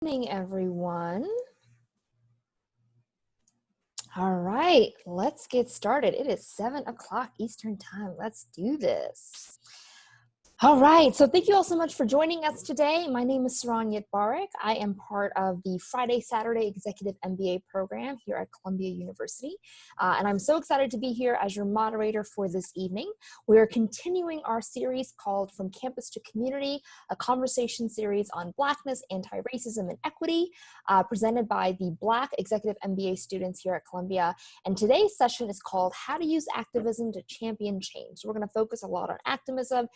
Morning, everyone. All right, let's get started. It is 7 o'clock Eastern time. Let's do this. All right, so thank you all so much for joining us today. My name is Saran Yitbarek. I am part of the Friday-Saturday Executive MBA program here at Columbia University, and I'm so excited to be here as your moderator for this evening. We are continuing our series called From Campus to Community, a conversation series on Blackness, anti-racism, and equity, presented by the Black Executive MBA students here at Columbia. And today's session is called How to Use Activism to Champion Change. So we're going to focus a lot on activism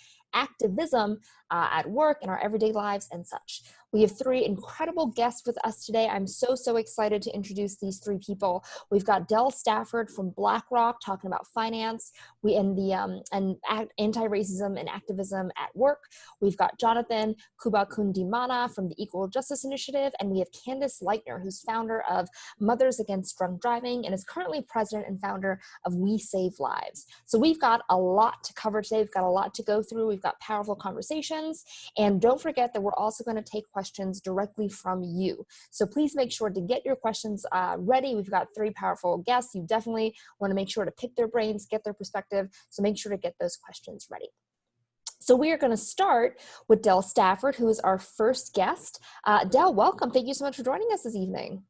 at work, in our everyday lives, and such. We have three incredible guests with us today. I'm so excited to introduce these three people. We've got Stafford from Blackrock talking about finance, and anti-racism and activism at work. We've got Jonathan Kubakundimana from the Equal Justice Initiative, and we have Candace Lightner, who's founder of Mothers Against Drunk Driving and is currently president and founder of We Save Lives. So we've got a lot to cover today. We've got a lot to go through. We've got powerful conversations, and don't forget that we're also going to take questions directly from you. So please make sure to get your questions ready. We've got three powerful guests. You definitely want to make sure to pick their brains, get their perspective, so make sure to get those questions ready. So we are going to start with Del Stafford, who is our first guest. Del, welcome. Thank you so much for joining us this evening.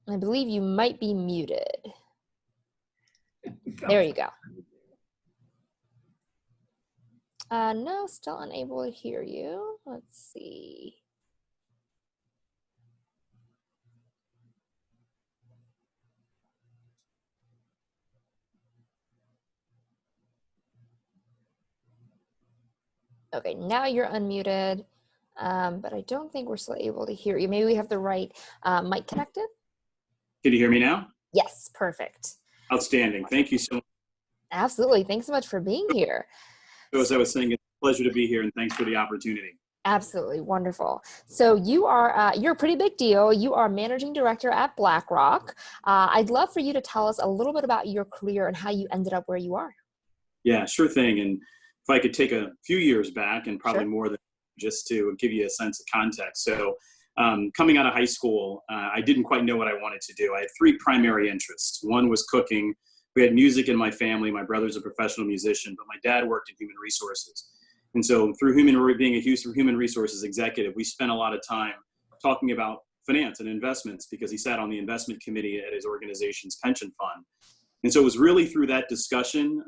I believe you might be muted. There you go. No, still unable to hear you. Let's see. Okay, now you're unmuted, but I don't think we're still able to hear you. Maybe we have the right mic connected? Can you hear me now? Yes, perfect. Outstanding. Thank you so much. Absolutely. Thanks so much for being here. So as I was saying, it's a pleasure to be here, and thanks for the opportunity. Absolutely. Wonderful. So you're a pretty big deal. You are managing director at Blackrock. I'd love for you to tell us a little bit about your career and how you ended up where you are. Yeah, sure thing. And if I could take a few years back, and probably Sure. more than just to give you a sense of context. So coming out of high school, I didn't quite know what I wanted to do. I had three primary interests. One was cooking. We had music in my family. My brother's a professional musician, but my dad worked in human resources. And so through being a human resources executive, we spent a lot of time talking about finance and investments because he sat on the investment committee at his organization's pension fund. And so it was really through that discussion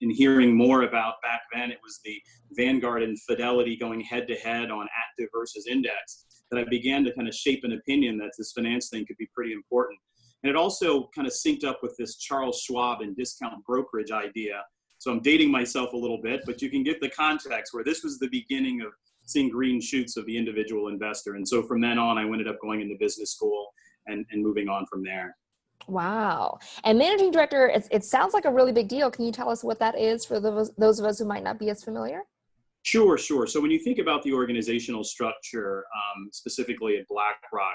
in hearing more about, back then it was the Vanguard and Fidelity going head to head on active versus index, that I began to kind of shape an opinion that this finance thing could be pretty important. And it also kind of synced up with this Charles Schwab and discount brokerage idea. So I'm dating myself a little bit, but you can get the context where this was the beginning of seeing green shoots of the individual investor. And so from then on, I ended up going into business school and moving on from there. Wow. And managing director, it sounds like a really big deal. Can you tell us what that is for those of us who might not be as familiar? Sure. So when you think about the organizational structure, specifically at Blackrock,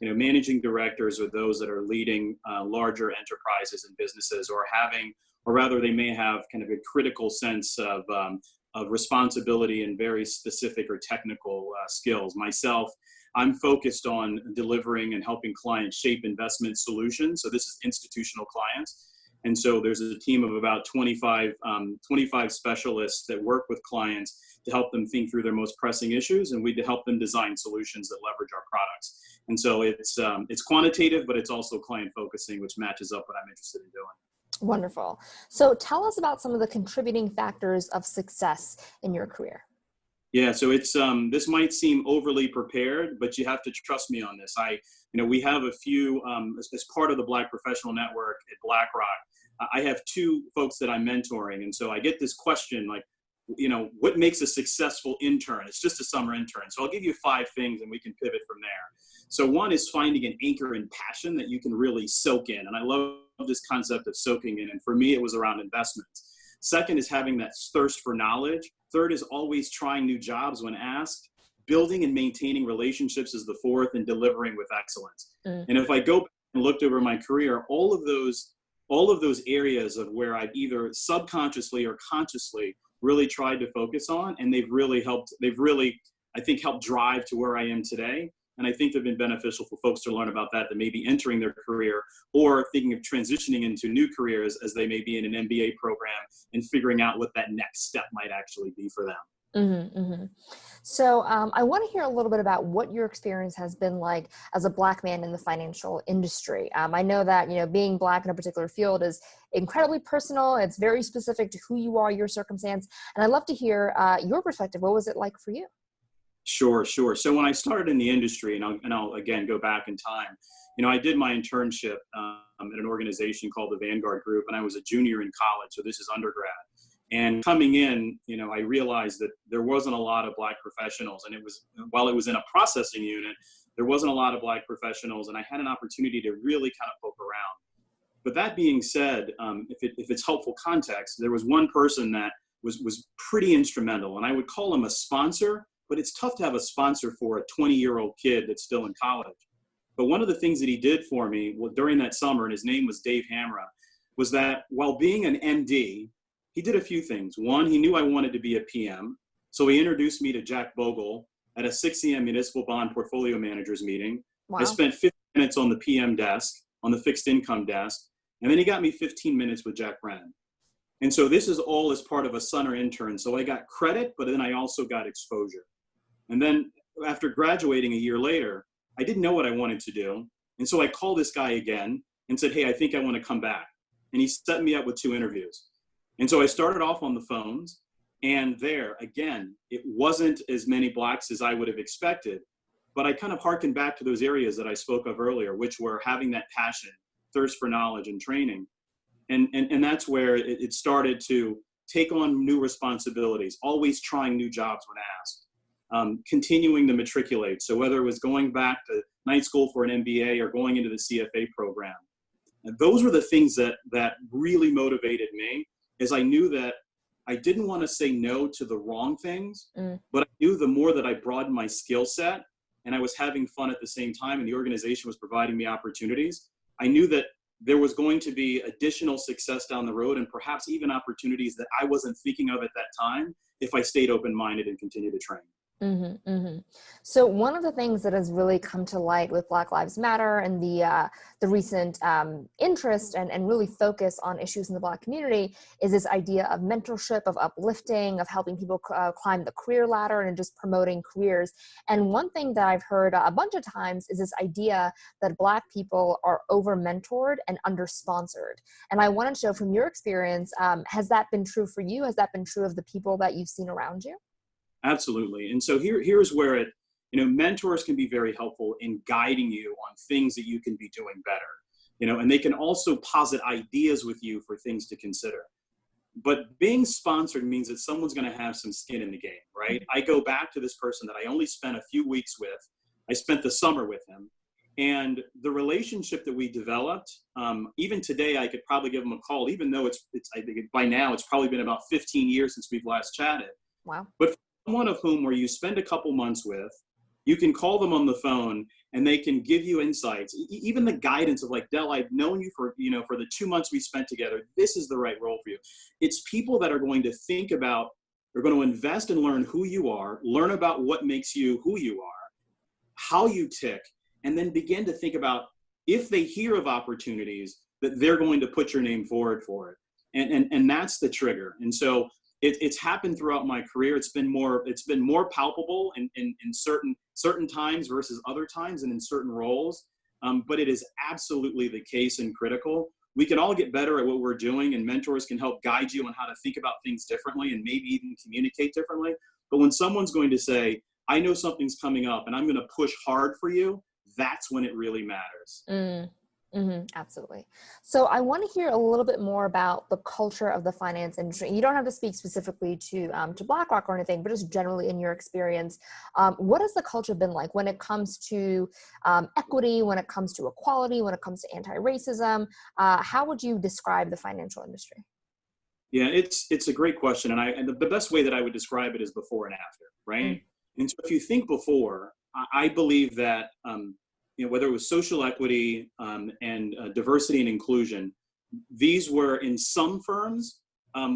managing directors are those that are leading larger enterprises and businesses, or rather they may have kind of a critical sense of responsibility and very specific or technical skills. Myself, I'm focused on delivering and helping clients shape investment solutions. So this is institutional clients. And so there's a team of about 25 specialists that work with clients to help them think through their most pressing issues, and we help them design solutions that leverage our products. And so it's quantitative, but it's also client focusing, which matches up what I'm interested in doing. Wonderful. So tell us about some of the contributing factors of success in your career. Yeah, so it's this might seem overly prepared, but you have to trust me on this. We have a few as part of the Black Professional Network at Blackrock. I have two folks that I'm mentoring, and so I get this question like, what makes a successful intern? It's just a summer intern. So I'll give you 5 things, and we can pivot from there. So one is finding an anchor and passion that you can really soak in, and I love this concept of soaking in. And for me, it was around investments. Second is having that thirst for knowledge. Third is always trying new jobs when asked. Building and maintaining relationships is the fourth, and delivering with excellence. And if I go back and looked over my career, all of those areas of where I've either subconsciously or consciously really tried to focus on, and they've really helped. I think helped drive to where I am today. And I think they've been beneficial for folks to learn about that may be entering their career or thinking of transitioning into new careers as they may be in an MBA program and figuring out what that next step might actually be for them. Mm-hmm, mm-hmm. So I want to hear a little bit about what your experience has been like as a Black man in the financial industry. I know that, being Black in a particular field is incredibly personal. It's very specific to who you are, your circumstance. And I'd love to hear your perspective. What was it like for you? Sure. So when I started in the industry, and I'll again go back in time, I did my internship at an organization called the Vanguard Group, and I was a junior in college. So this is undergrad. And coming in, I realized that there wasn't a lot of Black professionals, and while it was in a processing unit, there wasn't a lot of Black professionals, and I had an opportunity to really kind of poke around. But that being said, if it's helpful context, there was one person that was pretty instrumental, and I would call him a sponsor, but it's tough to have a sponsor for a 20-year-old kid that's still in college. But one of the things that he did for me during that summer, and his name was Dave Hamra, was that while being an MD, he did a few things. One, he knew I wanted to be a PM. So he introduced me to Jack Bogle at a 6 a.m. municipal bond portfolio managers meeting. Wow. I spent 15 minutes on the PM desk, on the fixed income desk. And then he got me 15 minutes with Jack Brennan. And so this is all as part of a summer intern. So I got credit, but then I also got exposure. And then after graduating a year later, I didn't know what I wanted to do. And so I called this guy again and said, hey, I think I want to come back. And he set me up with 2 interviews. And so I started off on the phones, and there, again, it wasn't as many Blacks as I would have expected, but I kind of harkened back to those areas that I spoke of earlier, which were having that passion, thirst for knowledge and training. And that's where it started to take on new responsibilities, always trying new jobs when asked, continuing to matriculate. So whether it was going back to night school for an MBA or going into the CFA program, and those were the things that really motivated me, is I knew that I didn't want to say no to the wrong things, but I knew the more that I broadened my skill set and I was having fun at the same time and the organization was providing me opportunities, I knew that there was going to be additional success down the road and perhaps even opportunities that I wasn't thinking of at that time if I stayed open-minded and continued to train. Mm-hmm, mm-hmm. So one of the things that has really come to light with Black Lives Matter and the recent interest and really focus on issues in the Black community is this idea of mentorship, of uplifting, of helping people climb the career ladder and just promoting careers. And one thing that I've heard a bunch of times is this idea that Black people are over-mentored and under-sponsored. And I wanted to know from your experience, has that been true for you? Has that been true of the people that you've seen around you? Absolutely. And so here's where mentors can be very helpful in guiding you on things that you can be doing better, and they can also posit ideas with you for things to consider. But being sponsored means that someone's going to have some skin in the game, right? I go back to this person that I only spent a few weeks with. I spent the summer with him. And the relationship that we developed, even today, I could probably give him a call, even though I think by now it's probably been about 15 years since we've last chatted. Wow. But one of whom where you spend a couple months with, you can call them on the phone and they can give you insights, even the guidance of like, Del, I've known you for the 2 months we spent together. This is the right role for you. It's people that are going to think about, they're going to invest and learn who you are, learn about what makes you who you are, how you tick, and then begin to think about if they hear of opportunities that they're going to put your name forward for it. And that's the trigger. And so it's happened throughout my career. It's been more palpable in certain times versus other times and in certain roles. But it is absolutely the case and critical. We can all get better at what we're doing, and mentors can help guide you on how to think about things differently and maybe even communicate differently. But when someone's going to say, I know something's coming up and I'm going to push hard for you, that's when it really matters. Absolutely. So I want to hear a little bit more about the culture of the finance industry. You don't have to speak specifically to Blackrock or anything, but just generally in your experience, what has the culture been like when it comes to equity, when it comes to equality, when it comes to anti-racism? How would you describe the financial industry? Yeah, it's a great question. And the best way that I would describe it is before and after, right? And so if you think before, I believe that, whether it was social equity and diversity and inclusion, these were in some firms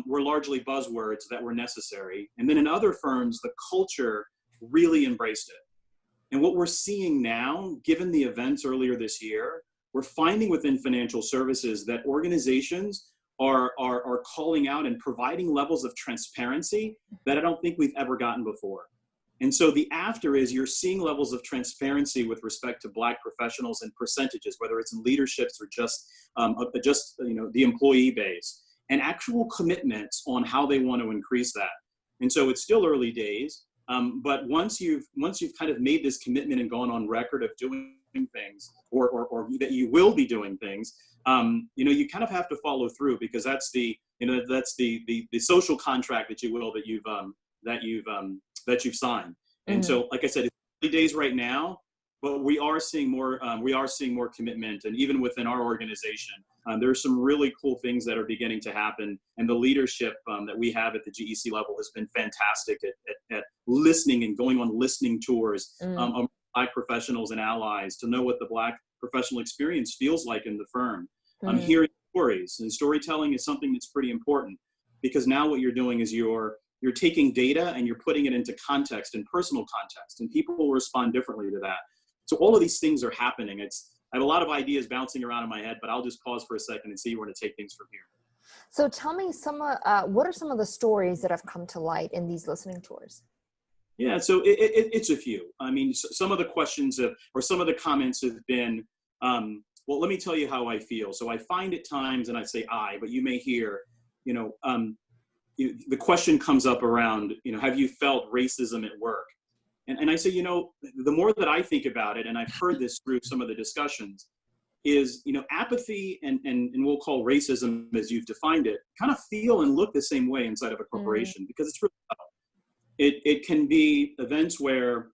were largely buzzwords that were necessary. And then in other firms, the culture really embraced it. And what we're seeing now, given the events earlier this year, we're finding within financial services that organizations are calling out and providing levels of transparency that I don't think we've ever gotten before. And so the after is you're seeing levels of transparency with respect to Black professionals and percentages, whether it's in leaderships or just the employee base, and actual commitments on how they want to increase that. And so it's still early days, but once you've kind of made this commitment and gone on record of doing things, or that you will be doing things, you kind of have to follow through, because that's the social contract, that you will, that you've signed. And so, like I said, it's early days right now, but we are seeing more commitment. And even within our organization, there's some really cool things that are beginning to happen. And the leadership that we have at the GEC level has been fantastic at listening and going on listening tours of Black professionals and allies to know what the Black professional experience feels like in the firm. Hearing stories, and storytelling is something that's pretty important, because now what you're doing is you're taking data and you're putting it into context and personal context, and people will respond differently to that. So all of these things are happening. I have a lot of ideas bouncing around in my head, but I'll just pause for a second and see where to take things from here. So tell me what are some of the stories that have come to light in these listening tours? Yeah, so it's a few. I mean, some of the questions or some of the comments have been, well, let me tell you how I feel. So I find at times, and I say but you may hear, the question comes up around, have you felt racism at work? And I say, the more that I think about it, and I've heard this through some of the discussions, is, apathy and we'll call racism, as you've defined it, kind of feel and look the same way inside of a corporation, because it's really tough. It can be events where,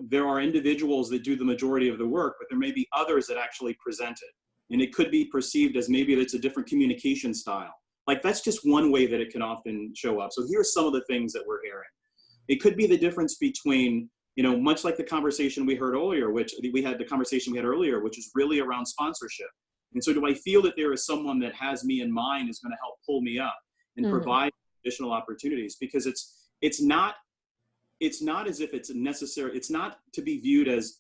there are individuals that do the majority of the work, but there may be others that actually present it. And it could be perceived as maybe it's a different communication style. Like, that's just one way that it can often show up. So here's some of the things that we're hearing. It could be the difference between, much like the conversation we heard earlier, which is really around sponsorship. And so do I feel that there is someone that has me in mind is going to help pull me up and provide additional opportunities? Because it's not as if it's necessary. It's not to be viewed as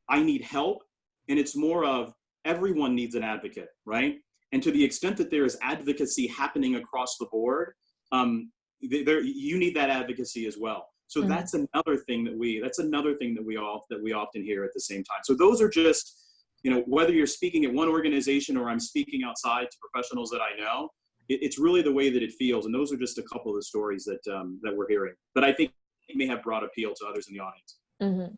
I need help. And it's more of everyone needs an advocate, right? And to the extent that there is advocacy happening across the board, you need that advocacy as well. So that's another thing that we often hear at the same time. So those are just, whether you're speaking at one organization or I'm speaking outside to professionals that I know, it's really the way that it feels. And those are just a couple of the stories that we're hearing that I think may have broad appeal to others in the audience. Mm-hmm.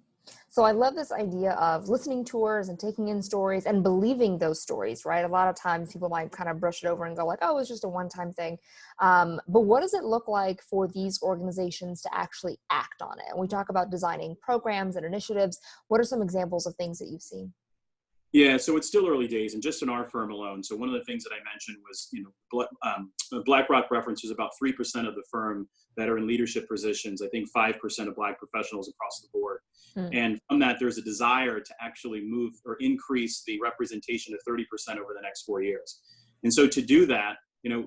So I love this idea of listening tours and taking in stories and believing those stories, right? A lot of times people might kind of brush it over and go like, oh, it's just a one-time thing. But what does it look like for these organizations to actually act on it? And we talk about designing programs and initiatives. What are some examples of things that you've seen? Yeah, so it's still early days, and just in our firm alone. So one of the things that I mentioned was, Blackrock references about 3% of the firm that are in leadership positions. I think 5% of Black professionals across the board. And from that, there's a desire to actually move or increase the representation to 30% over the next 4 years. And so to do that,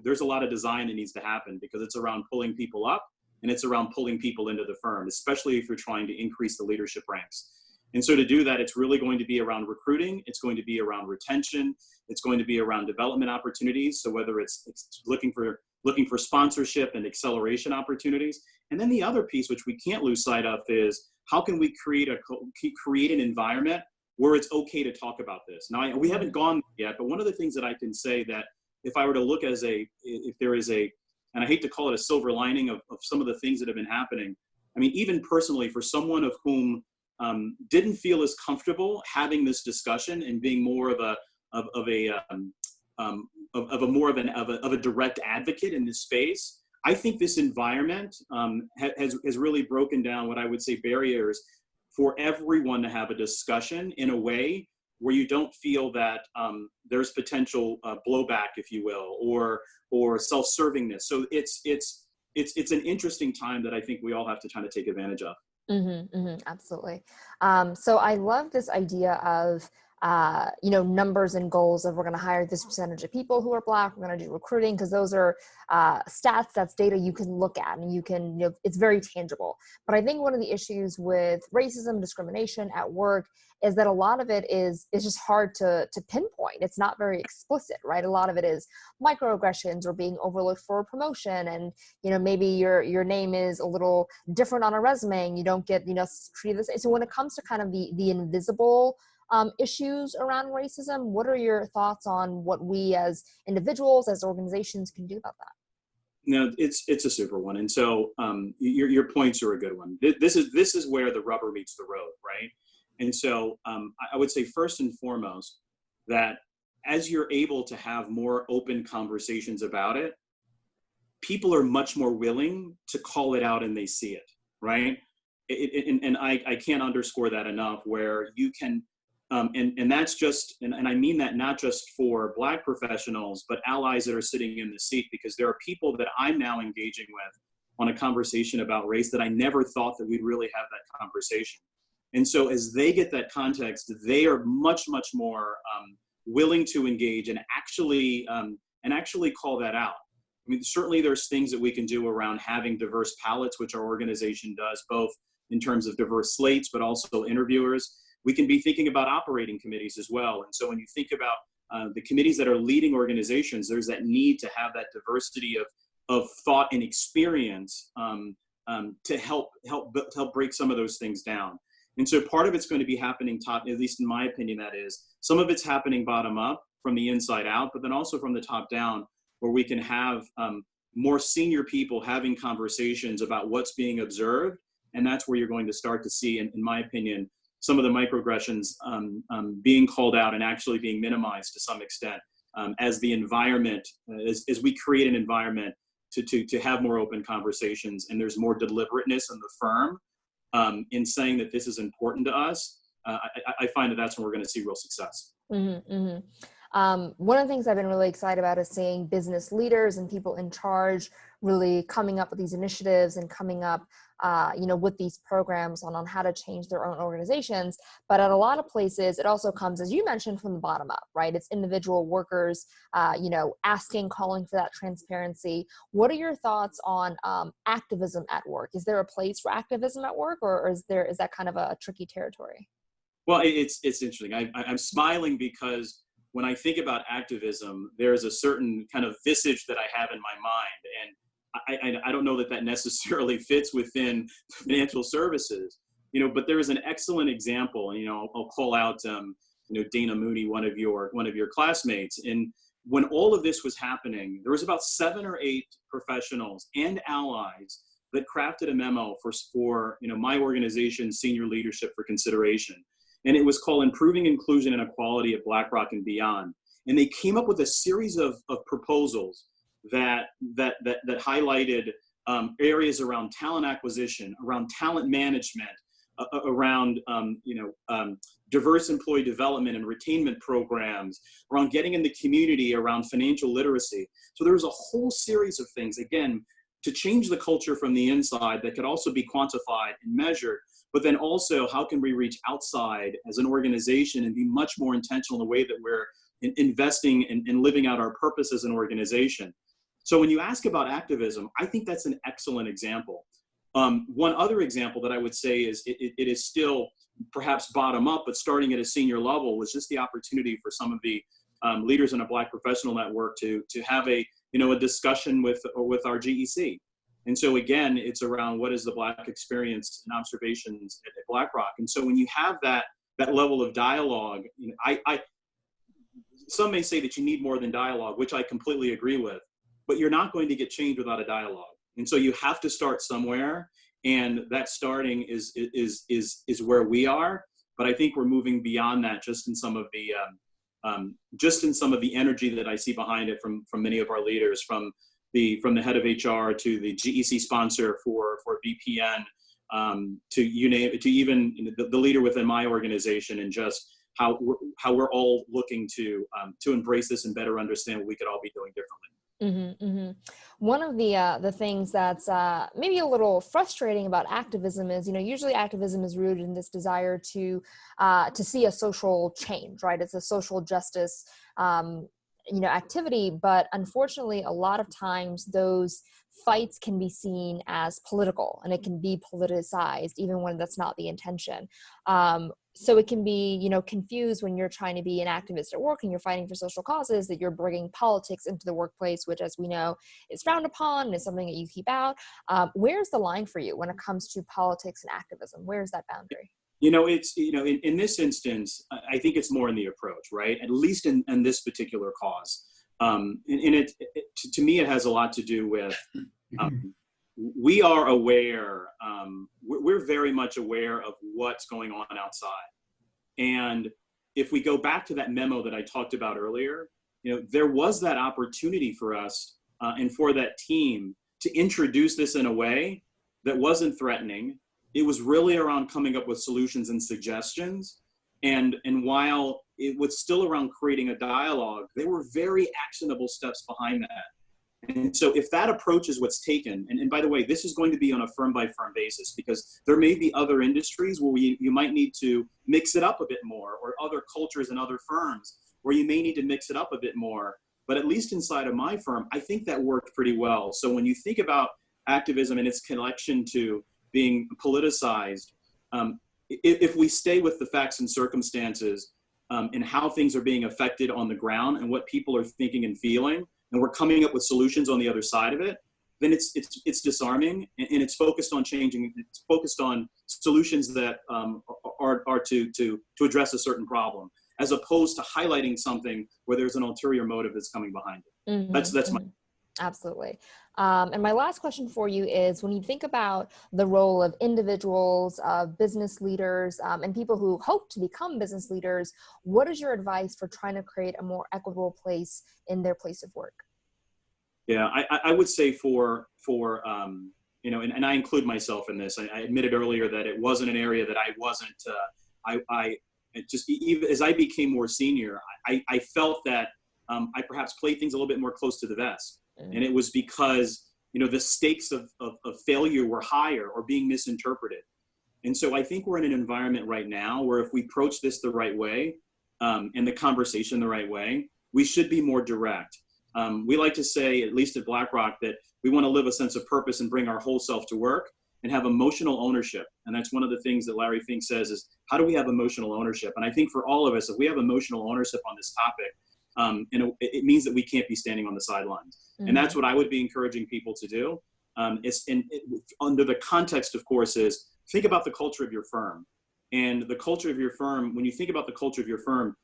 there's a lot of design that needs to happen, because it's around pulling people up and it's around pulling people into the firm, especially if you're trying to increase the leadership ranks. And so to do that, it's really going to be around recruiting. It's going to be around retention. It's going to be around development opportunities. So whether it's looking for sponsorship and acceleration opportunities. And then the other piece, which we can't lose sight of, is how can we create an environment where it's okay to talk about this? Now, we haven't gone yet, but one of the things that I can say that if I were to look if there is and I hate to call it a silver lining of some of the things that have been happening. I mean, even personally, for someone of whom didn't feel as comfortable having this discussion and being more of a direct advocate in this space, I think this environment has really broken down what I would say barriers for everyone to have a discussion in a way where you don't feel that there's potential blowback, if you will, or self-servingness. So it's an interesting time that I think we all have to kind of take advantage of. Absolutely. So I love this idea of numbers and goals of we're going to hire this percentage of people who are Black, we're going to do recruiting, because those are stats, that's data you can look at and you can, it's very tangible. But I think one of the issues with racism, discrimination at work is that a lot of it is just hard to pinpoint. It's not very explicit, right? A lot of it is microaggressions or being overlooked for a promotion, and maybe your name is a little different on a resume and you don't get treated the same. So when it comes to kind of the invisible issues around racism, what are your thoughts on what we as individuals, as organizations, can do about that? No, it's a super one, and so your points are a good one. This is where the rubber meets the road, right? And so I would say first and foremost that as you're able to have more open conversations about it, people are much more willing to call it out and they see it, right? And I can't underscore that enough, where you can, and that's just, and I mean that not just for Black professionals, but allies that are sitting in the seat, because there are people that I'm now engaging with on a conversation about race that I never thought that we'd really have that conversation. And so as they get that context, they are much, much more willing to engage and actually call that out. I mean, certainly there's things that we can do around having diverse palettes, which our organization does, both in terms of diverse slates, but also interviewers. We can be thinking about operating committees as well. And so when you think about the committees that are leading organizations, there's that need to have that diversity of thought and experience to help break some of those things down. And so part of it's going to be happening top, at least in my opinion, that is, some of it's happening bottom up from the inside out, but then also from the top down, where we can have more senior people having conversations about what's being observed. And that's where you're going to start to see, in my opinion, some of the microaggressions being called out and actually being minimized to some extent as the environment, as we create an environment to have more open conversations, and there's more deliberateness in the firm in saying that this is important to us. I find that that's when we're going to see real success. Mm-hmm, mm-hmm. One of the things I've been really excited about is seeing business leaders and people in charge really coming up with these initiatives and coming up with these programs on how to change their own organizations. But at a lot of places, it also comes, as you mentioned, from the bottom up, right? It's individual workers, asking, calling for that transparency. What are your thoughts on activism at work? Is there a place for activism at work, or is that kind of a tricky territory? Well, it's interesting. I'm smiling because when I think about activism, there's a certain kind of visage that I have in my mind, and I don't know that necessarily fits within financial services, but there is an excellent example, and I'll call out Dana Mooney, one of your classmates. And when all of this was happening, there was about 7 or 8 professionals and allies that crafted a memo for my organization's senior leadership for consideration. And it was called Improving Inclusion and Equality at Blackrock and Beyond. And they came up with a series of proposals that highlighted areas around talent acquisition, around talent management, around diverse employee development and retainment programs, around getting in the community, around financial literacy. So there was a whole series of things, again, to change the culture from the inside that could also be quantified and measured, but then also how can we reach outside as an organization and be much more intentional in the way that we're investing and living out our purpose as an organization. So when you ask about activism, I think that's an excellent example. One other example that I would say is it is still perhaps bottom up, but starting at a senior level, was just the opportunity for some of the leaders in a Black professional network to have a discussion with our GEC. And so again, it's around what is the Black experience and observations at Blackrock. And so when you have that level of dialogue, some may say that you need more than dialogue, which I completely agree with, but you're not going to get change without a dialogue. And so you have to start somewhere, and that starting is where we are. But I think we're moving beyond that just in some of the energy that I see behind it from many of our leaders, from the head of HR to the GEC sponsor for VPN, to even the leader within my organization, and just how we're all looking to embrace this and better understand what we could all be doing differently. One of the things that's maybe a little frustrating about activism is, usually activism is rooted in this desire to see a social change, right? It's a social justice, activity, but unfortunately, a lot of times those fights can be seen as political, and it can be politicized, even when that's not the intention. So it can be, confused when you're trying to be an activist at work and you're fighting for social causes, that you're bringing politics into the workplace, which, as we know, is frowned upon and is something that you keep out. Where's the line for you when it comes to politics and activism? Where's that boundary? In this instance, I think it's more in the approach, right? At least in this particular cause. To me, it has a lot to do with, we are aware, we're very much aware of what's going on outside. And if we go back to that memo that I talked about earlier, there was that opportunity for us and for that team to introduce this in a way that wasn't threatening. It was really around coming up with solutions and suggestions. And while it was still around creating a dialogue, there were very actionable steps behind that. And so if that approach is what's taken, and by the way, this is going to be on a firm by firm basis, because there may be other industries where you might need to mix it up a bit more, or other cultures and other firms where you may need to mix it up a bit more. But at least inside of my firm, I think that worked pretty well. So when you think about activism and its connection to being politicized, if we stay with the facts and circumstances and how things are being affected on the ground and what people are thinking and feeling, and we're coming up with solutions on the other side of it, then it's disarming, and it's focused on changing. It's focused on solutions that are to address a certain problem, as opposed to highlighting something where there's an ulterior motive that's coming behind it. That's my. Absolutely. And my last question for you is, when you think about the role of individuals, business leaders, and people who hope to become business leaders, what is your advice for trying to create a more equitable place in their place of work? Yeah, I would say for and I include myself in this. I admitted earlier that it wasn't an area that I wasn't. Even as I became more senior, I felt that I perhaps played things a little bit more close to the vest. And it was because, the stakes of failure were higher or being misinterpreted. And so I think we're in an environment right now where if we approach this the right way and the conversation the right way, we should be more direct. We like to say, at least at Blackrock, that we want to live a sense of purpose and bring our whole self to work and have emotional ownership. And that's one of the things that Larry Fink says is, how do we have emotional ownership? And I think for all of us, if we have emotional ownership on this topic, it means that we can't be standing on the sidelines. And that's what I would be encouraging people to do. Under the context, of course, is think about the culture of your firm. And the culture of your firm, when you think about the culture of your firm,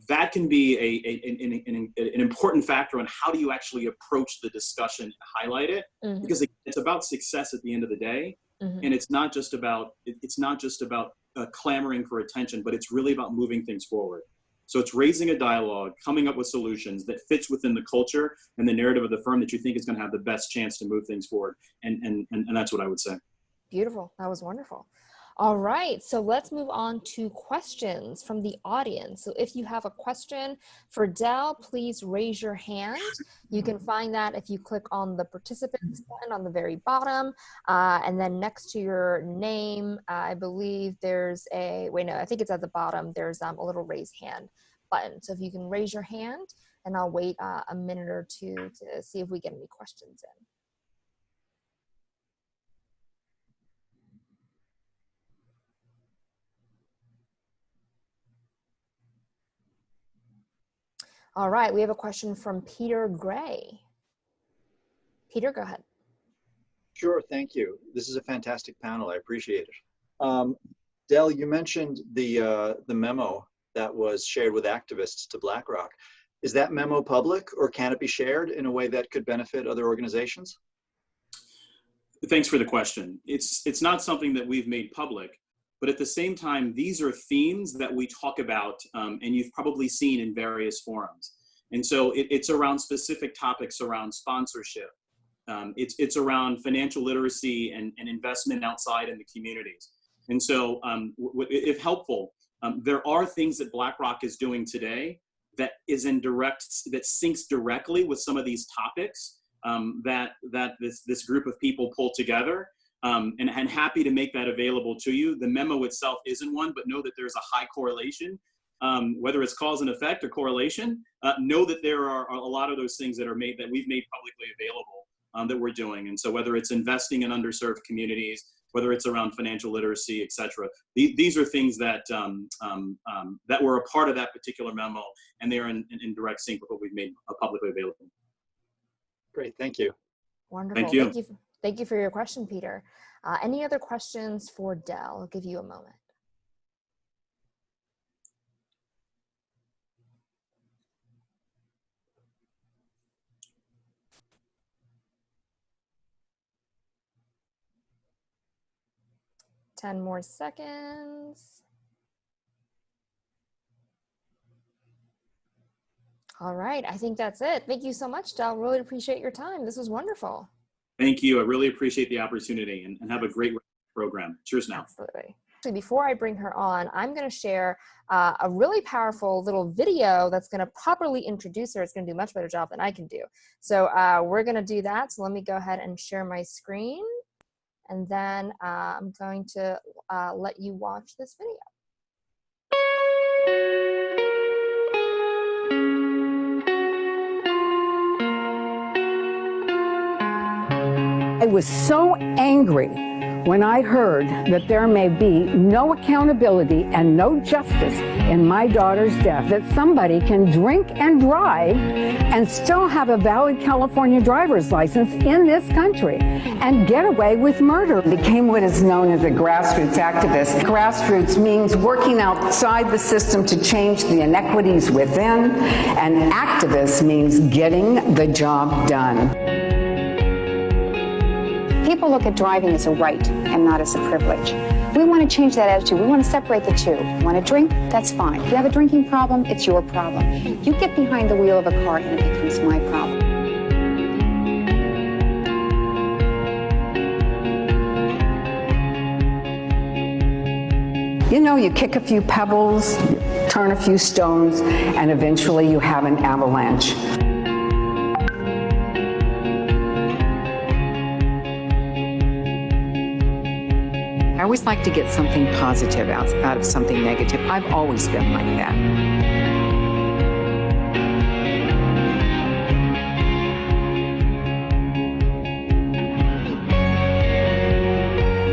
that can be an important factor on how do you actually approach the discussion and highlight it, because it's about success at the end of the day. And it's not just about clamoring for attention, but it's really about moving things forward. So it's raising a dialogue, coming up with solutions that fits within the culture and the narrative of the firm that you think is going to have the best chance to move things forward. And that's what I would say. Beautiful. That was wonderful. All right, so let's move on to questions from the audience. So if you have a question for Del, please raise your hand. You can find that if you click on the participants button on the very bottom, and then next to your name, I believe there's I think it's at the bottom, there's a little raise hand button. So if you can raise your hand, and I'll wait a minute or two to see if we get any questions in. All right, we have a question from Peter Gray. Peter, go ahead. Sure, thank you. This is a fantastic panel. I appreciate it. Del, you mentioned the memo that was shared with activists to Blackrock. Is that memo public, or can it be shared in a way that could benefit other organizations? Thanks for the question. It's not something that we've made public, but at the same time, these are themes that we talk about, and you've probably seen in various forums. And so it's around specific topics around sponsorship. It's around financial literacy and investment outside in the communities. And so if helpful, there are things that Blackrock is doing today that syncs directly with some of these topics that this group of people pull together. And happy to make that available to you. The memo itself isn't one, but know that there's a high correlation. Whether it's cause and effect or correlation, know that there are a lot of those things that we've made publicly available that we're doing. And so whether it's investing in underserved communities, whether it's around financial literacy, et cetera, these are things that that were a part of that particular memo, and they are in direct sync with what we've made publicly available. Great, thank you. Wonderful. Thank you. Thank you for your question, Peter. Any other questions for Del? I'll give you a moment. Ten more seconds. All right, I think that's it. Thank you so much, Del. Really appreciate your time. This was wonderful. Thank you. I really appreciate the opportunity, and have a great program. Cheers now. Absolutely. Actually, before I bring her on, I'm going to share a really powerful little video that's going to properly introduce her. It's going to do a much better job than I can do. So we're going to do that. So let me go ahead and share my screen. And then I'm going to let you watch this video. I was so angry when I heard that there may be no accountability and no justice in my daughter's death, that somebody can drink and drive and still have a valid California driver's license in this country and get away with murder. Became what is known as a grassroots activist. Grassroots means working outside the system to change the inequities within, and activist means getting the job done. People look at driving as a right and not as a privilege. We want to change that attitude. We want to separate the two. You want to drink? That's fine. If you have a drinking problem, it's your problem. You get behind the wheel of a car and it becomes my problem. You know, you kick a few pebbles, turn a few stones, and eventually you have an avalanche. I always like to get something positive out of something negative. I've always been like that.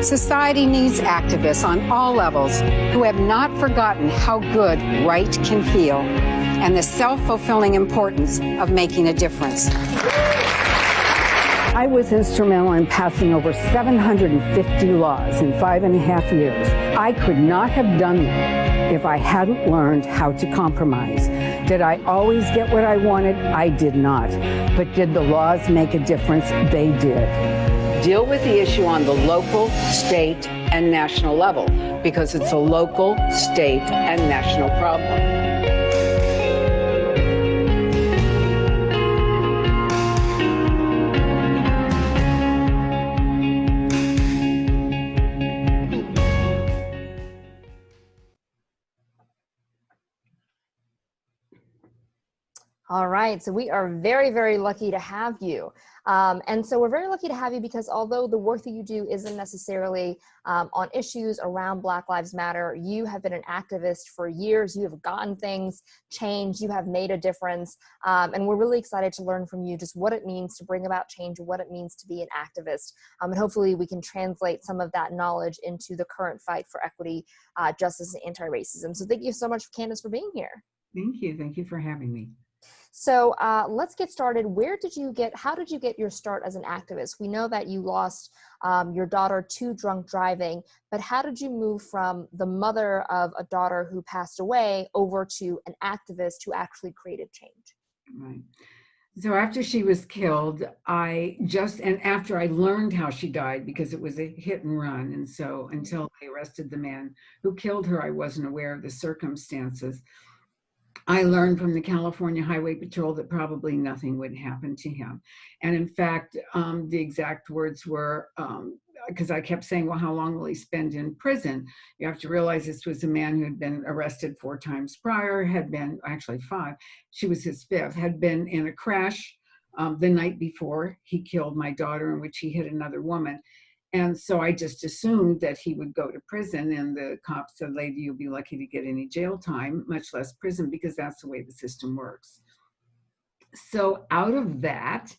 Society needs activists on all levels who have not forgotten how good right can feel and the self-fulfilling importance of making a difference. I was instrumental in passing over 750 laws in 5.5 years. I could not have done that if I hadn't learned how to compromise. Did I always get what I wanted? I did not. But did the laws make a difference? They did. Deal with the issue on the local, state, and national level, because it's a local, state, and national problem. All right, so we are very, very lucky to have you. And so we're very lucky to have you because although the work that you do isn't necessarily on issues around Black Lives Matter, you have been an activist for years. You have gotten things changed. You have made a difference. And we're really excited to learn from you just what it means to bring about change, what it means to be an activist. And hopefully we can translate some of that knowledge into the current fight for equity, justice, and anti-racism. So thank you so much, Candace, for being here. Thank you. Thank you for having me. So let's get started. How did you get your start as an activist? We know that you lost your daughter to drunk driving, but how did you move from the mother of a daughter who passed away over to an activist who actually created change? Right. So after she was killed, and after I learned how she died, because it was a hit and run, and so until they arrested the man who killed her, I wasn't aware of the circumstances. I learned from the California Highway Patrol that probably nothing would happen to him. And in fact, the exact words were, because I kept saying, well, how long will he spend in prison? You have to realize this was a man who had been arrested 4 times prior, had been, actually 5, she was his 5th, had been in a crash the night before he killed my daughter, in which he hit another woman. And so I just assumed that he would go to prison, and the cops said, lady, you'll be lucky to get any jail time, much less prison, because that's the way the system works. So out of that,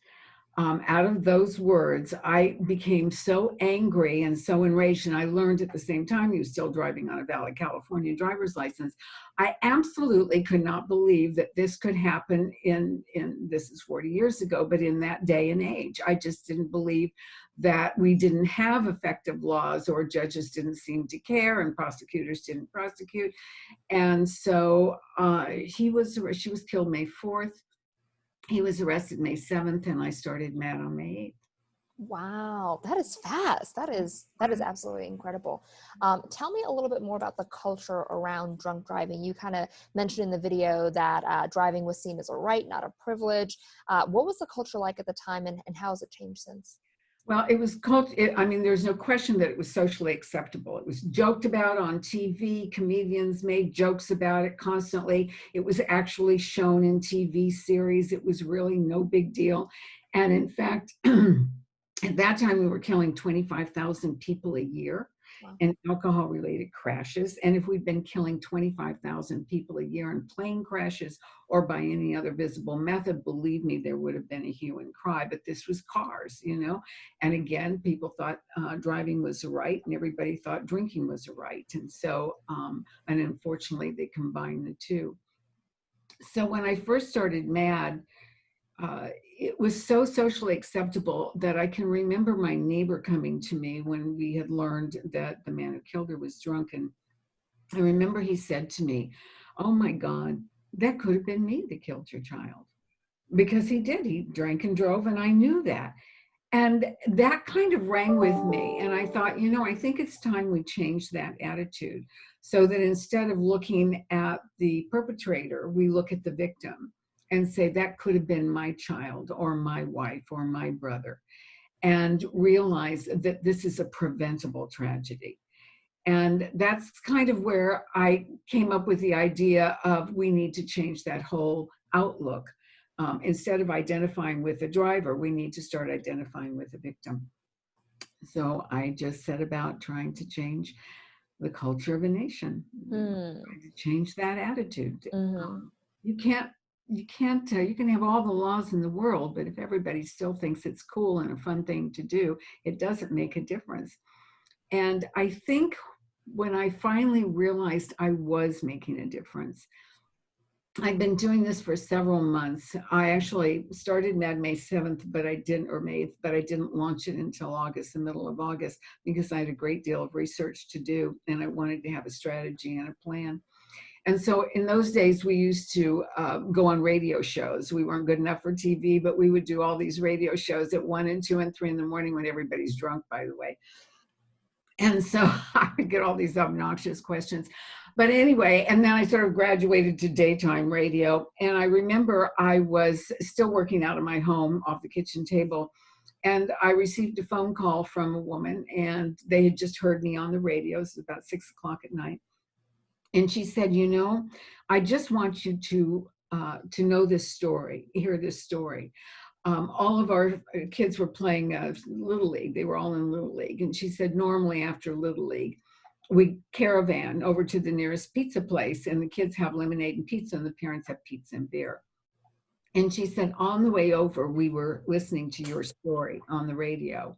out of those words, I became so angry and so enraged, and I learned at the same time he was still driving on a valid California driver's license. I absolutely could not believe that this could happen in this is 40 years ago, but in that day and age. I just didn't believe that we didn't have effective laws, or judges didn't seem to care, and prosecutors didn't prosecute. And so she was killed May 4th. He was arrested May 7th, and I started MAD on May 8th. Wow, that is fast. That is absolutely incredible. Tell me a little bit more about the culture around drunk driving. You kind of mentioned in the video that driving was seen as a right, not a privilege. What was the culture like at the time, and how has it changed since? Well, it was I mean, there's no question that it was socially acceptable. It was joked about on TV. Comedians made jokes about it constantly. It was actually shown in TV series. It was really no big deal. And in fact, at that time, we were killing 25,000 people a year. Wow. In alcohol-related crashes. And if we'd been killing 25,000 people a year in plane crashes or by any other visible method, believe me, there would have been a hue and cry. But this was cars, you know. And again, people thought driving was a right, and everybody thought drinking was a right. And so, and unfortunately, they combined the two. So when I first started MAD, it was so socially acceptable that I can remember my neighbor coming to me when we had learned that the man who killed her was drunk. And I remember he said to me, oh my God, that could have been me that killed your child. Because he did, he drank and drove, and I knew that. And that kind of rang with me. And I thought, you know, I think it's time we change that attitude, so that instead of looking at the perpetrator, we look at the victim and say, that could have been my child or my wife or my brother, and realize that this is a preventable tragedy. And that's kind of where I came up with the idea of, we need to change that whole outlook. Instead of identifying with the driver, we need to start identifying with the victim. So I just set about trying to change the culture of a nation, trying to change that attitude. You can have all the laws in the world, but if everybody still thinks it's cool and a fun thing to do, it doesn't make a difference. And I think when I finally realized I was making a difference, I've been doing this for several months. I actually started MAD May 7th, but I didn't launch it until August, the middle of August, because I had a great deal of research to do, and I wanted to have a strategy and a plan. And so in those days, we used to go on radio shows. We weren't good enough for TV, but we would do all these radio shows at 1 and 2 and 3 in the morning when everybody's drunk, by the way. And so I would get all these obnoxious questions. But anyway, and then I sort of graduated to daytime radio. And I remember I was still working out of my home off the kitchen table. And I received a phone call from a woman, and they had just heard me on the radio. It was about 6 o'clock at night. And she said, you know, I just want you to know this story, hear this story. All of our kids were playing Little League. They were all in Little League. And she said, normally after Little League, we caravan over to the nearest pizza place, and the kids have lemonade and pizza, and the parents have pizza and beer. And she said, on the way over, we were listening to your story on the radio.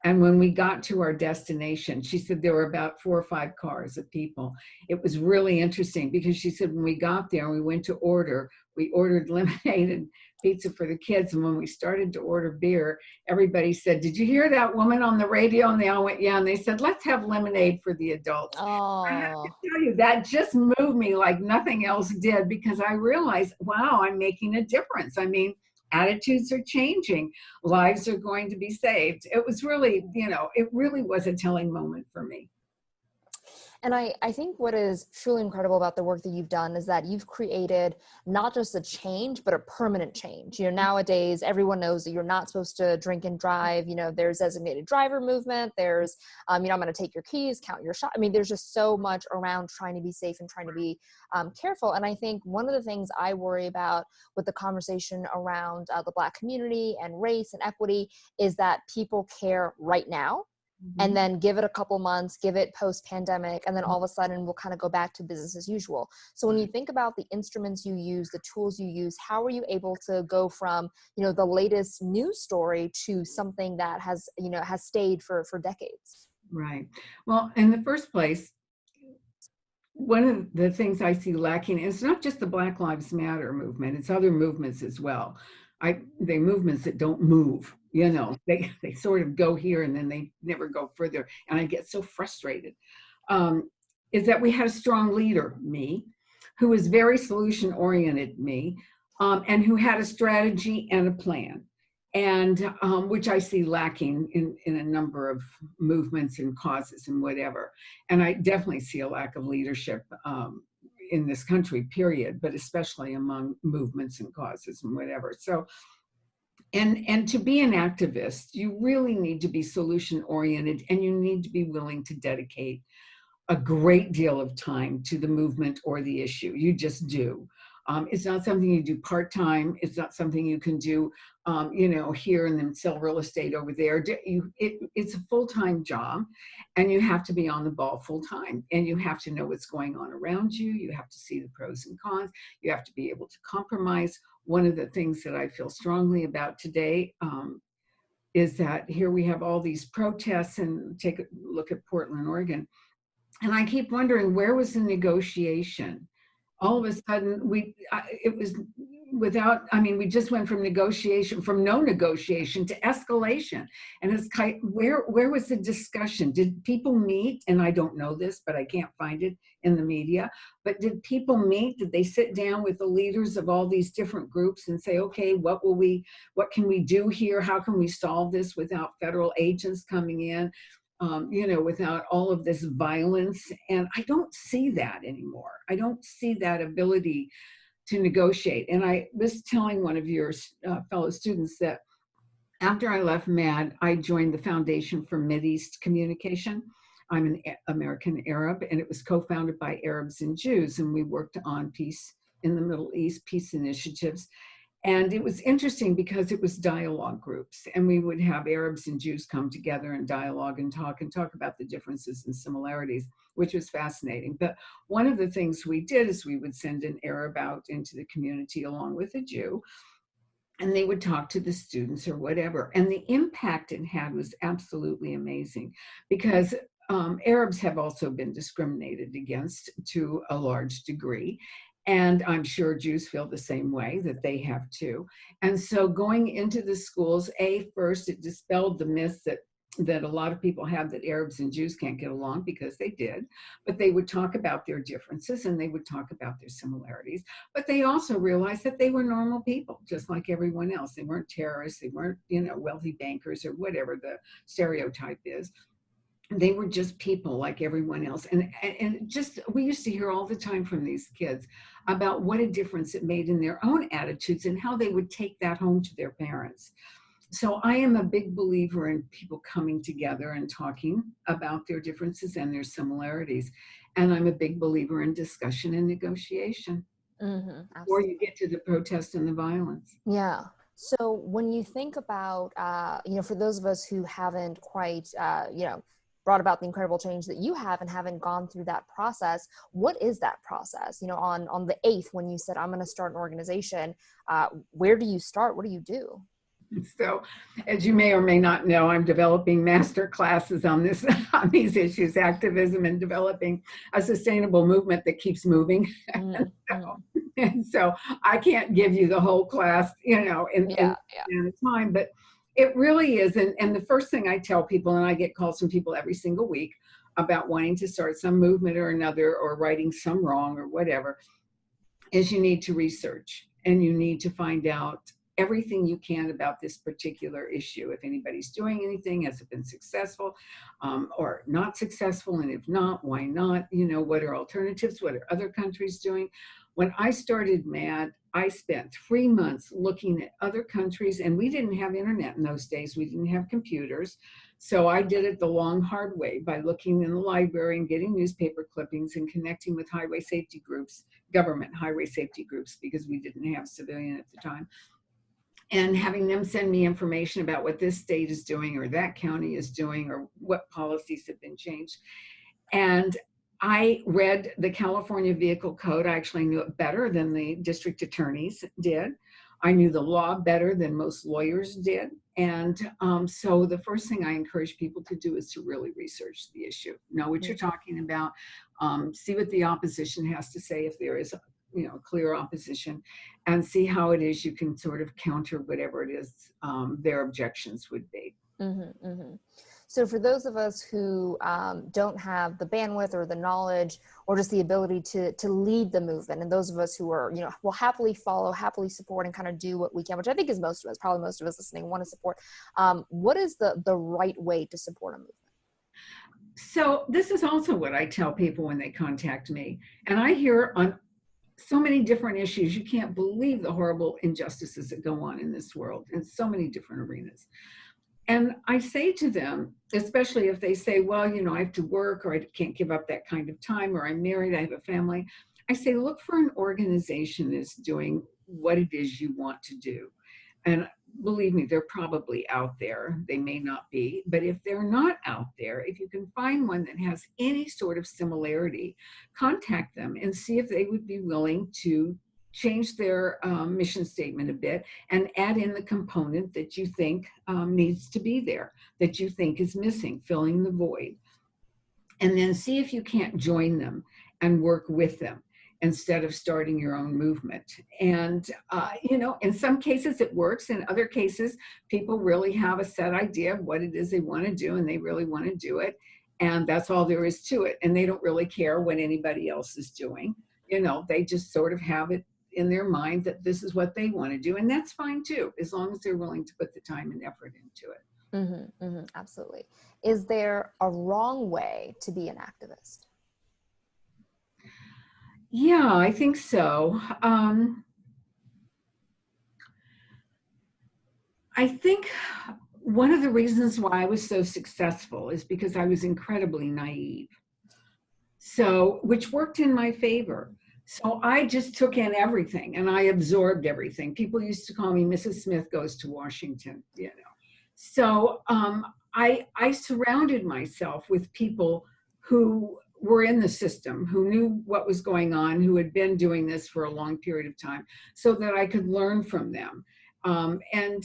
And when we got to our destination, she said there were about 4 or 5 cars of people. It was really interesting because she said when we got there and we went to order, we ordered lemonade and pizza for the kids. And when we started to order beer, everybody said, did you hear that woman on the radio? And they all went, yeah. And they said, let's have lemonade for the adults. Oh. I have to tell you, that just moved me like nothing else did, because I realized, wow, I'm making a difference. I mean, attitudes are changing. Lives are going to be saved. It was really, you know, it really was a telling moment for me. And I think what is truly incredible about the work that you've done is that you've created not just a change, but a permanent change. Nowadays, everyone knows that you're not supposed to drink and drive. There's designated driver movement. There's, I'm going to take your keys, count your shot. I mean, there's just so much around trying to be safe and trying to be careful. And I think one of the things I worry about with the conversation around the Black community and race and equity is that people care right now. And then give it a couple months, give it post-pandemic, and then all of a sudden we'll kind of go back to business as usual. So when you think about the instruments you use, the tools you use, how are you able to go from, the latest news story to something that has stayed for decades? Right. Well, in the first place, one of the things I see lacking, and it's not just the Black Lives Matter movement, it's other movements as well. They movements that don't move, they sort of go here and then they never go further. And I get so frustrated, is that we had a strong leader, me, who was very solution oriented, me, and who had a strategy and a plan. And which I see lacking in a number of movements and causes and whatever. And I definitely see a lack of leadership in this country, period, but especially among movements and causes and whatever. So, and to be an activist, you really need to be solution oriented, and you need to be willing to dedicate a great deal of time to the movement or the issue. You just do. It's not something you do part-time. It's not something you can do, here and then sell real estate over there. It's a full-time job, and you have to be on the ball full-time, and you have to know what's going on around you. You have to see the pros and cons. You have to be able to compromise. One of the things that I feel strongly about today is that here we have all these protests, and take a look at Portland, Oregon, and I keep wondering, where was the negotiation? All of a sudden, we just went from no negotiation to escalation. And it's where was the discussion? Did people meet? And I don't know this, but I can't find it in the media. But did people meet? Did they sit down with the leaders of all these different groups and say, okay, what can we do here? How can we solve this without federal agents coming in? Without all of this violence. And I don't see that anymore. I don't see that ability to negotiate. And I was telling one of your fellow students that after I left MAD, I joined the Foundation for Mideast Communication. I'm an American Arab, and it was co-founded by Arabs and Jews. And we worked on peace in the Middle East, peace initiatives. And it was interesting because it was dialogue groups, and we would have Arabs and Jews come together and dialogue and talk about the differences and similarities, which was fascinating. But one of the things we did is we would send an Arab out into the community along with a Jew, and they would talk to the students or whatever. And the impact it had was absolutely amazing, because Arabs have also been discriminated against to a large degree. And I'm sure Jews feel the same way, that they have too. And so going into the schools, first it dispelled the myth that a lot of people have that Arabs and Jews can't get along, because they did. But they would talk about their differences and they would talk about their similarities. But they also realized that they were normal people, just like everyone else. They weren't terrorists, they weren't, wealthy bankers or whatever the stereotype is. They were just people like everyone else. And just, we used to hear all the time from these kids about what a difference it made in their own attitudes and how they would take that home to their parents. So I am a big believer in people coming together and talking about their differences and their similarities. And I'm a big believer in discussion and negotiation before you get to the protest and the violence. Yeah. So when you think about, for those of us who haven't quite, brought about the incredible change that you have and haven't gone through that process, what is that process? On the 8th, when you said, I'm going to start an organization, where do you start? What do you do? So, as you may or may not know, I'm developing master classes on these issues, activism, and developing a sustainable movement that keeps moving. And so I can't give you the whole class, in time, but it really is. And the first thing I tell people, and I get calls from people every single week about wanting to start some movement or another, or righting some wrong or whatever, is you need to research, and you need to find out everything you can about this particular issue. If anybody's doing anything, has it been successful or not successful? And if not, why not? You know, what are alternatives? What are other countries doing? When I started MAD, I spent 3 months looking at other countries, and we didn't have internet in those days. We didn't have computers. So I did it the long, hard way by looking in the library and getting newspaper clippings and connecting with highway safety groups, government highway safety groups, because we didn't have civilian at the time, and having them send me information about what this state is doing or that county is doing or what policies have been changed. And I read the California Vehicle Code. I actually knew it better than the district attorneys did. I knew the law better than most lawyers did. And so the first thing I encourage people to do is to really research the issue. Know what you're talking about. See what the opposition has to say if there is, you know, clear opposition, and see how it is you can sort of counter whatever it is their objections would be. Mm-hmm, mm-hmm. So for those of us who don't have the bandwidth or the knowledge or just the ability to lead the movement, and those of us who are, you know, will happily follow, happily support, and kind of do what we can, which I think is most of us, probably most of us listening want to support, what is the right way to support a movement? So this is also what I tell people when they contact me. And I hear on so many different issues, you can't believe the horrible injustices that go on in this world in so many different arenas. And I say to them, especially if they say, well, you know, I have to work, or I can't give up that kind of time, or I'm married, I have a family. I say, look for an organization that's doing what it is you want to do. And believe me, they're probably out there. They may not be, but if they're not out there, if you can find one that has any sort of similarity, contact them and see if they would be willing to change their mission statement a bit and add in the component that you think needs to be there, that you think is missing, filling the void. And then see if you can't join them and work with them instead of starting your own movement. And, you know, in some cases it works. In other cases, people really have a set idea of what it is they want to do, and they really want to do it. And that's all there is to it. And they don't really care what anybody else is doing. You know, they just sort of have it in their mind that this is what they want to do. And that's fine too, as long as they're willing to put the time and effort into it. Mm-hmm, mm-hmm, absolutely. Is there a wrong way to be an activist? Yeah, I think so. I think one of the reasons why I was so successful is because I was incredibly naive. So, which worked in my favor. So I just took in everything and I absorbed everything. People used to call me Mrs. Smith Goes to Washington, you know. So I surrounded myself with people who were in the system, who knew what was going on, who had been doing this for a long period of time, so that I could learn from them. And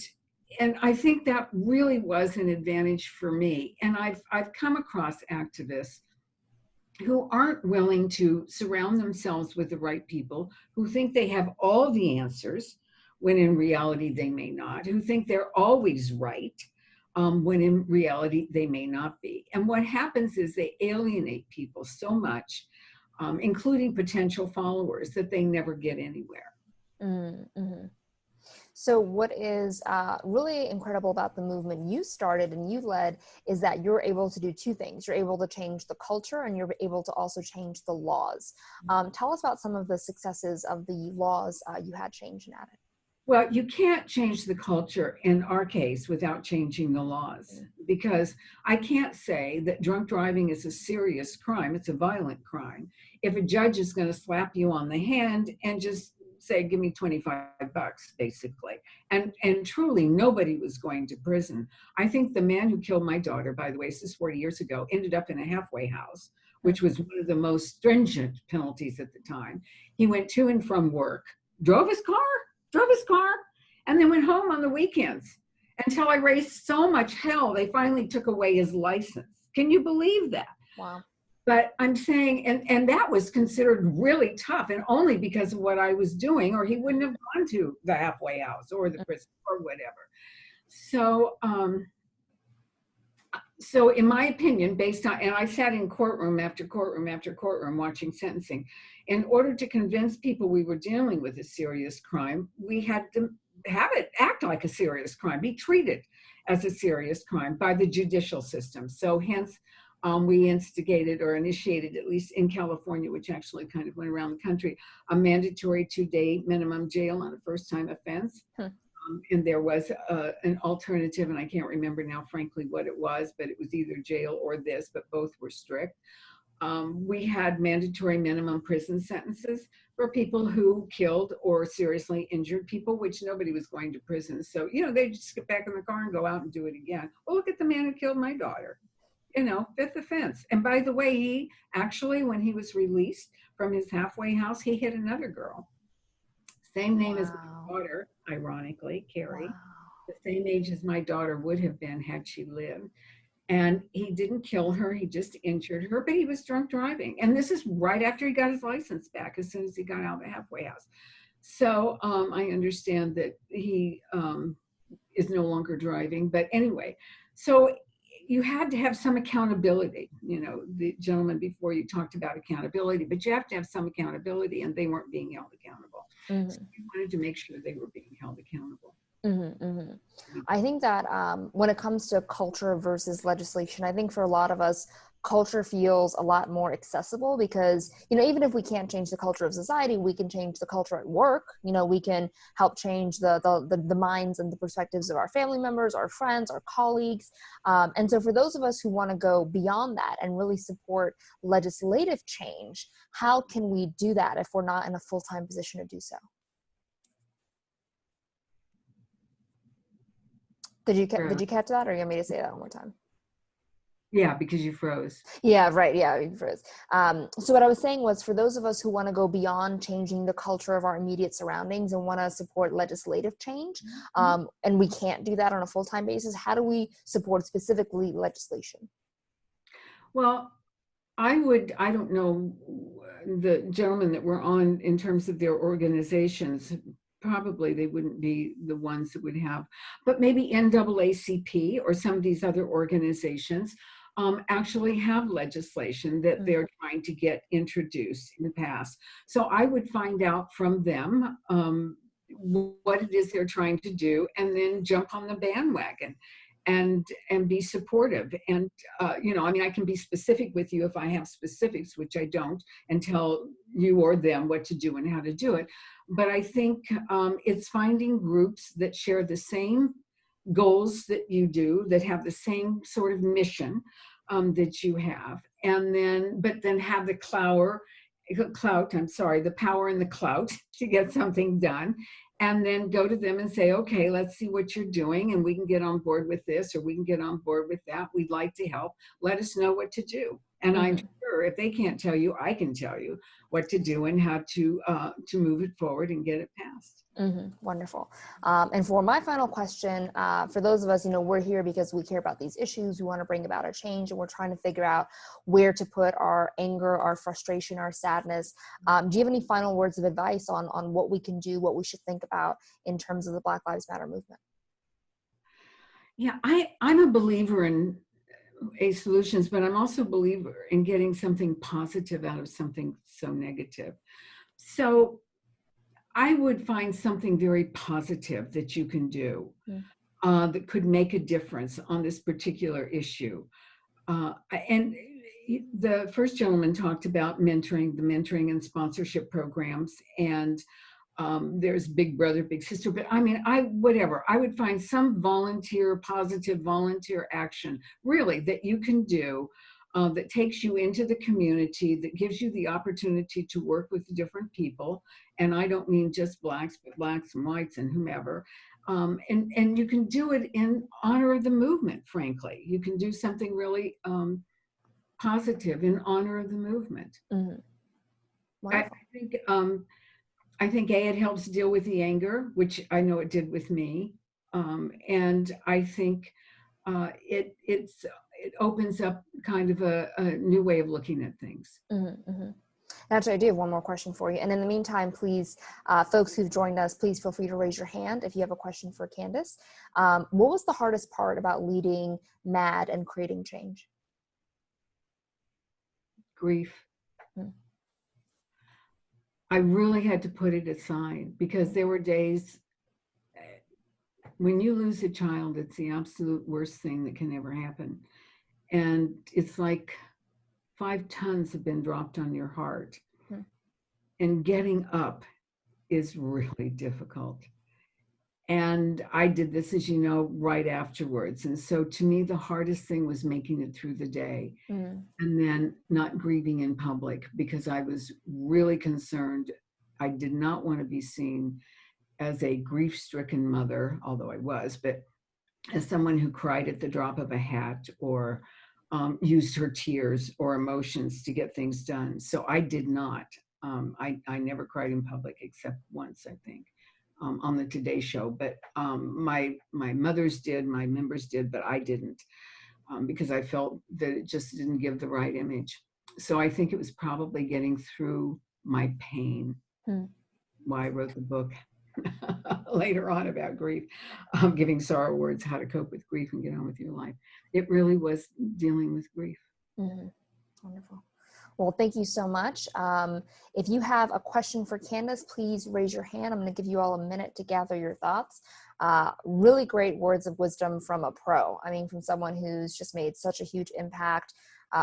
I think that really was an advantage for me. And I've come across activists who aren't willing to surround themselves with the right people, who think they have all the answers, when in reality they may not, who think they're always right, when in reality they may not be. And what happens is they alienate people so much, including potential followers, that they never get anywhere. Mm-hmm. So what is really incredible about the movement you started and you led is that you're able to do two things. You're able to change the culture, and you're able to also change the laws. Tell us about some of the successes of the laws you had changed and added. Well, you can't change the culture in our case without changing the laws, because I can't say that drunk driving is a serious crime. It's a violent crime. If a judge is going to slap you on the hand and just say, give me $25, basically. And truly, nobody was going to prison. I think the man who killed my daughter, by the way, this is 40 years ago, ended up in a halfway house, which was one of the most stringent penalties at the time. He went to and from work, drove his car, and then went home on the weekends until I raised so much hell, they finally took away his license. Can you believe that? Wow. But I'm saying, and that was considered really tough, and only because of what I was doing, or he wouldn't have gone to the halfway house or the prison or whatever. So, so in my opinion, based on, and I sat in courtroom after courtroom after courtroom watching sentencing, in order to convince people we were dealing with a serious crime, we had to have it act like a serious crime, be treated as a serious crime by the judicial system. So hence, we instigated or initiated, at least in California, which actually kind of went around the country, a mandatory 2-day minimum jail on a first-time offense. And there was an alternative, and I can't remember now, frankly, what it was, but it was either jail or this, but both were strict. We had mandatory minimum prison sentences for people who killed or seriously injured people, which nobody was going to prison. So, they just get back in the car and go out and do it again. Well, look at the man who killed my daughter, fifth offense. And by the way, he actually, when he was released from his halfway house, he hit another girl. Same name as my daughter, ironically, Carrie. Wow. The same age as my daughter would have been had she lived. And he didn't kill her, he just injured her, but he was drunk driving. And this is right after he got his license back, as soon as he got out of the halfway house. So I understand that he is no longer driving, but anyway, so you had to have some accountability. The gentleman before you talked about accountability, but you have to have some accountability, and they weren't being held accountable. Mm-hmm. So we wanted to make sure they were being held accountable. Mm-hmm, mm-hmm. I think that when it comes to culture versus legislation, I think for a lot of us, culture feels a lot more accessible because, even if we can't change the culture of society, we can change the culture at work. We can help change the minds and the perspectives of our family members, our friends, our colleagues. And so for those of us who want to go beyond that and really support legislative change, how can we do that if we're not in a full-time position to do so? Did you catch that, or you want me to say that one more time? Yeah, because you froze. Yeah, right. Yeah, you froze. So what I was saying was, for those of us who want to go beyond changing the culture of our immediate surroundings and want to support legislative change, and we can't do that on a full-time basis, how do we support specifically legislation? Well, I don't know the gentlemen that were on in terms of their organizations. Probably they wouldn't be the ones that would have, but maybe NAACP or some of these other organizations actually have legislation that they're trying to get introduced in the past. So I would find out from them what it is they're trying to do, and then jump on the bandwagon and be supportive. And I can be specific with you if I have specifics, which I don't, and tell you or them what to do and how to do it. But I think it's finding groups that share the same goals that you do, that have the same sort of mission that you have, and then have the power and the clout to get something done. And then go to them and say, okay, let's see what you're doing, and we can get on board with this, or we can get on board with that. We'd like to help. Let us know what to do. And I'm sure if they can't tell you, I can tell you what to do and how to move it forward and get it passed. Wonderful. And for my final question, for those of us, we're here because we care about these issues. We want to bring about a change, and we're trying to figure out where to put our anger, our frustration, our sadness. Do you have any final words of advice on what we can do, what we should think about in terms of the Black Lives Matter movement? Yeah, I'm a believer in solutions, but I'm also a believer in getting something positive out of something so negative. So I would find something very positive that you can do that could make a difference on this particular issue. And the first gentleman talked about the mentoring and sponsorship programs, and there's Big Brother, Big Sister, but I would find some positive volunteer action, really, that you can do that takes you into the community, that gives you the opportunity to work with different people. And I don't mean just blacks, but blacks and whites and whomever. And you can do it in honor of the movement, frankly. You can do something really positive in honor of the movement. I think it helps deal with the anger, which I know it did with me. And I think it opens up kind of a new way of looking at things. Actually, I do have one more question for you. And in the meantime, please, folks who've joined us, please feel free to raise your hand if you have a question for Candace. What was the hardest part about leading MAD and creating change? Grief. I really had to put it aside, because there were days, when you lose a child, it's the absolute worst thing that can ever happen. And it's like 5 tons have been dropped on your heart. And getting up is really difficult. And I did this, as you know, right afterwards. And so to me, the hardest thing was making it through the day and then not grieving in public, because I was really concerned. I did not want to be seen as a grief-stricken mother, although I was, but as someone who cried at the drop of a hat or used her tears or emotions to get things done. So I did not. I never cried in public except once, I think. On the Today Show, but my mothers did, my members did, but I didn't, because I felt that it just didn't give the right image. So I think it was probably getting through my pain, why I wrote the book later on about grief, Giving Sorrow Words, How to Cope with Grief and Get On With Your Life. It really was dealing with grief. Wonderful. Well, thank you so much. If you have a question for Candace, please raise your hand. I'm going to give you all a minute to gather your thoughts. Really great words of wisdom from a pro. I mean, from someone who's just made such a huge impact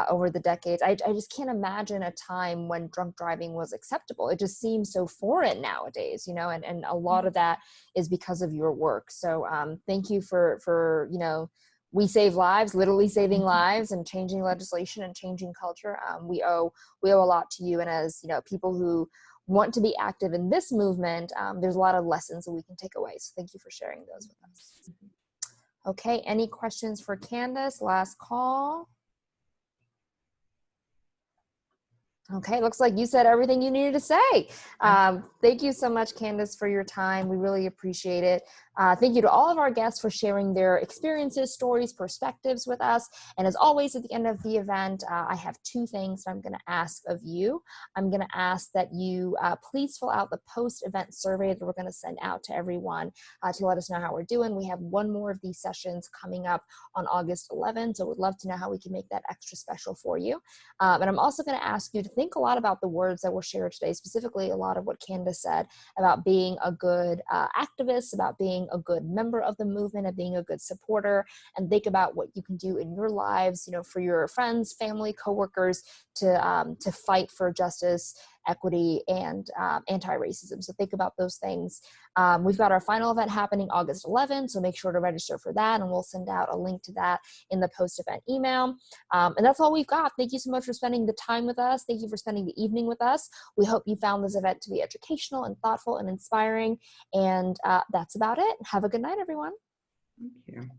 over the decades. I just can't imagine a time when drunk driving was acceptable. It just seems so foreign nowadays, you know, and a lot of that is because of your work. So thank you for, you know, we save lives, literally saving lives and changing legislation and changing culture. We owe a lot to you. And as, you know, people who want to be active in this movement, there's a lot of lessons that we can take away. So thank you for sharing those with us. Okay. Any questions for Candace? Last call. Okay, looks like you said everything you needed to say. Thank you so much, Candace, for your time. We really appreciate it. Thank you to all of our guests for sharing their experiences, stories, perspectives with us. And as always, at the end of the event, I have 2 things that I'm going to ask of you. I'm going to ask that you please fill out the post-event survey that we're going to send out to everyone to let us know how we're doing. We have 1 more of these sessions coming up on August 11th, so we'd love to know how we can make that extra special for you. And I'm also going to ask you to think a lot about the words that were shared today, specifically a lot of what Candace said about being a good activist, about being a good member of the movement, of being a good supporter, and think about what you can do in your lives, you know, for your friends, family, coworkers, to fight for justice, equity, and anti-racism. So think about those things. We've got our final event happening August 11th, so make sure to register for that, and we'll send out a link to that in the post-event email. And that's all we've got. Thank you so much for spending the time with us. Thank you for spending the evening with us. We hope you found this event to be educational and thoughtful and inspiring. And that's about it. Have a good night, everyone. Thank you.